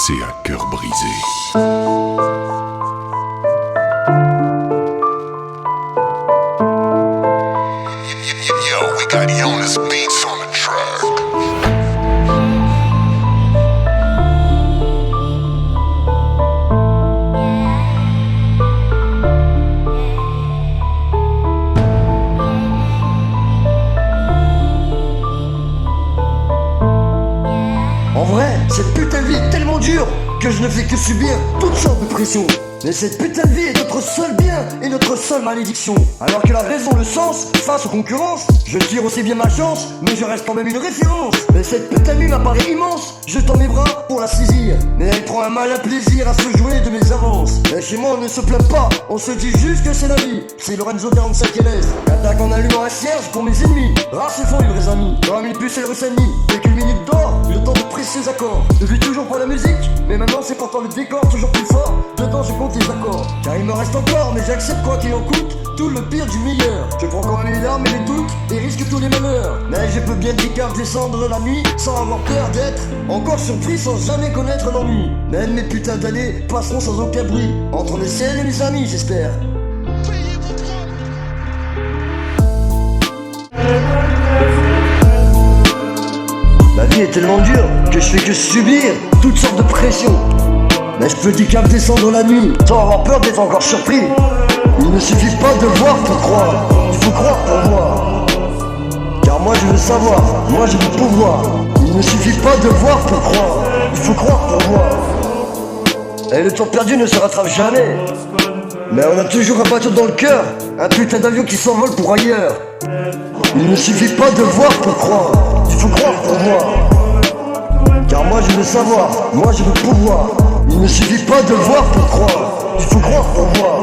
passer à cœur brisé. Yo, we got Jonas Beats on the track. En vrai, cette putain de vie est tellement dure que je ne fais que subir toutes sortes de pressions. Mais cette putain de vie est notre seul bien et notre seule malédiction. Alors que la raison, le sens, face aux concurrences, je tire aussi bien ma chance, mais je reste quand même une référence. Mais cette putain de vie m'apparaît immense, je tends mes bras pour la saisir. Mais elle prend un malin plaisir à se jouer de mes avances. Mais chez moi on ne se plaint pas, on se dit juste que c'est la vie. C'est Lorenzo 45 LS, attaque en allumant un cierge pour mes ennemis. Rares se font les vrais amis, comme une puce et le Rossani. Quelques minutes d'or, le temps de précieux accords. Je vis toujours pour la musique, mais maintenant c'est pourtant le décor toujours plus fort. Dedans je compte les accords, car il me reste encore, mais j'accepte quoi qu'il en coûte, tout le pire du meilleur. Je prends quand même les larmes et les doutes, et risque tous les malheurs. Mais je peux bien descendre la nuit, sans avoir peur d'être encore surpris, sans jamais connaître l'ennui. Même mes putains d'années passeront sans aucun bruit, entre les ciels et les amis j'espère. Ma vie est tellement dure que je fais que subir toutes sortes de pressions. Mais je peux descendre la nuit sans avoir peur d'être encore surpris. Il ne suffit pas de voir pour croire, il faut croire pour moi. Car moi je veux savoir, moi je veux pouvoir. Il ne suffit pas de voir pour croire, il faut croire pour moi. Et le temps perdu ne se rattrape jamais. Mais on a toujours un bateau dans le cœur, un putain d'avion qui s'envole pour ailleurs. Il ne suffit pas de voir pour croire, il faut croire pour moi. Car moi je veux savoir, moi je veux pouvoir. Il ne suffit pas de voir pour croire, il faut croire pour moi.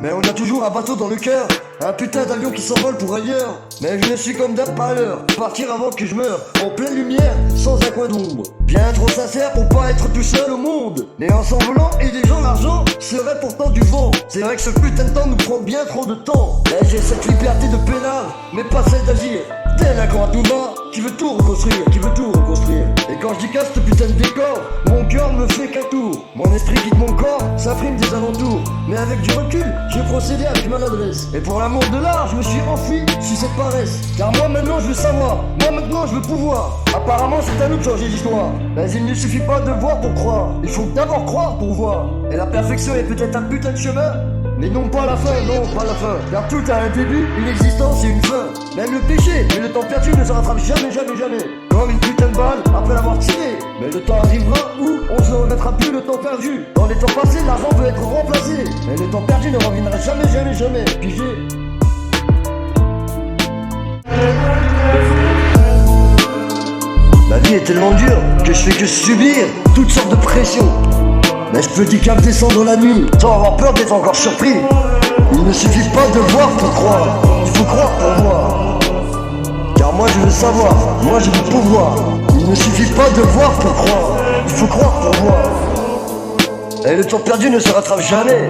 Mais on a toujours un bateau dans le cœur, un putain d'avion qui s'envole pour ailleurs. Mais je ne suis comme d'hab pas à l'heure, partir avant que je meure, en pleine lumière, sans un coin d'ombre. Bien trop sincère pour pas être tout seul au monde. Mais en s'envolant et déjà l'argent serait pourtant du vent. C'est vrai que ce putain de temps nous prend bien trop de temps. Mais j'ai cette liberté de pénal, mais pas celle d'agir. Tel un grand tout bas qui veut tout reconstruire, qui veut tout reconstruire. Et quand je dis casse ce putain de décor, mon cœur ne fait qu'un tour. Mon esprit quitte mon corps, s'imprime des alentours. Mais avec du recul, j'ai procédé avec maladresse. Et pour l'amour de l'art, je me suis enfui sur cette paresse. Car moi maintenant je veux savoir, moi maintenant je veux pouvoir. Apparemment c'est à nous de changer l'histoire. Mais il ne suffit pas de voir pour croire, il faut d'abord croire pour voir. Et la perfection est peut-être un putain de chemin, mais non pas la fin, non pas la fin. Car tout a un début, une existence et une fin. Même le péché, mais le temps perdu ne se rattrape jamais, jamais, jamais. Comme une putain de balle après l'avoir tiré. Mais le temps arrivera où on ne se remettra plus le temps perdu. Dans les temps passés, l'argent peut être remplacé. Mais le temps perdu ne reviendra jamais, jamais, jamais. Pigé. Ma vie est tellement dure que je fais que subir toutes sortes de pressions. Mais je peux descendre la nuit sans avoir peur d'être encore surpris. Il ne suffit pas de voir pour croire, il faut croire pour moi. Car moi je veux savoir, moi je veux pouvoir. Il ne suffit pas de voir pour croire, il faut croire pour moi. Et le temps perdu ne se rattrape jamais.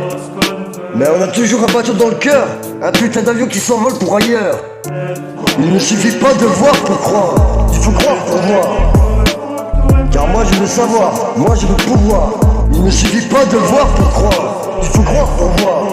Mais on a toujours un bateau dans le cœur, un putain d'avion qui s'envole pour ailleurs. Il ne suffit pas de voir pour croire, il faut croire pour moi. Car moi je veux savoir, moi je veux pouvoir. Il ne suffit pas de voir pour croire, il faut croire pour moi.